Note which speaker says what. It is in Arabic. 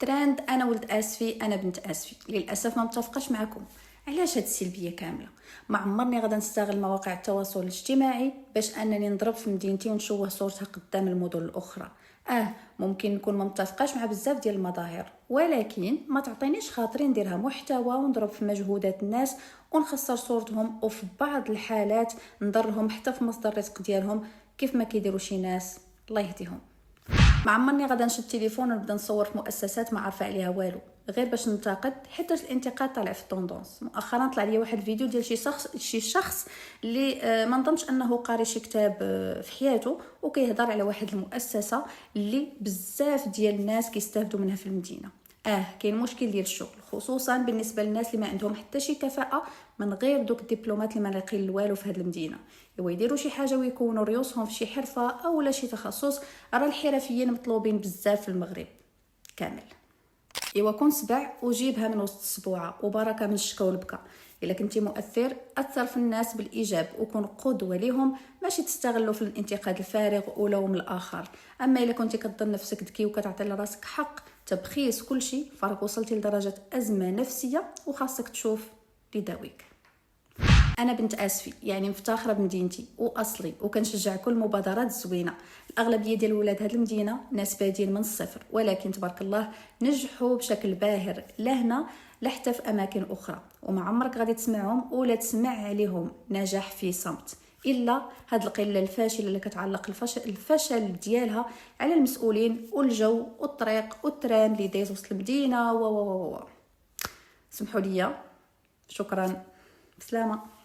Speaker 1: ترند انا ولد اسفي انا بنت اسفي. للاسف ما متفقش معكم. علاش هاد السلبيه كامله؟ ما عمرني غادا نستغل مواقع التواصل الاجتماعي باش انني نضرب في مدينتي ونشوه صورتها قدام المدن الاخرى. ممكن نكون ما متفقاش مع بزاف ديال المظاهر، ولكن ما تعطينيش خاطري نديرها محتوى ونضرب في مجهودات الناس ونخسر صورتهم، وفي بعض الحالات نضرهم حتى في مصدر الرزق ديالهم كيف ما كيديروا شي ناس الله يهديهم. ما عمرني غادا نشد التليفون ونبدا نصور في مؤسسات ما عارفه عليها والو غير باش ننتقد، حيت الانتقاد طالع في الطوندونس. مؤخرا طلع لي واحد الفيديو ديال شي شخص اللي ما نظنش انه قاري شي كتاب في حياته، وكيهضر على واحد المؤسسه اللي بزاف ديال الناس كيستافدوا منها في المدينه. كاين مشكل ديال الشغل، خصوصا بالنسبه للناس اللي ما عندهم حتى شي كفاءه من غير دوك الدبلومات اللي ما لاقين والو في هذه المدينه. يديروا شي حاجه ويكونوا ريوسهم في شي حرفه او لا شي تخصص. راه الحرفيين مطلوبين بزاف في المغرب كامل. كون سبع وجيبها من وسط السبوعه وبركه من الشكا والبكا. الا كنتي مؤثر اثر في الناس بالايجاب وكون قدوه لهم، ماشي تستغلوا في الانتقاد الفارغ ولوم الاخر. اما الا كنتي كظن نفسك ذكي وكتعطي لراسك حق تبخيس كل شيء، فراك وصلتي لدرجه ازمه نفسيه وخاصك تشوف لداويك. انا بنت اسفي، يعني مفتخره بمدينتي واصلي، وكنشجع كل المبادرات الزوينه. الاغلبيه ديال ولاد هذه المدينه ناس بادين من الصفر، ولكن تبارك الله نجحوا بشكل باهر، لا هنا لا حتى في اماكن اخرى. وما عمرك غادي تسمعهم ولا تسمع عليهم نجاح في صمت، الا هاد القله الفاشله اللي كتعلق الفشل ديالها على المسؤولين والجو والطريق والترام اللي دايز وسط المدينه. سمحوا لي، شكرا، بسلامه.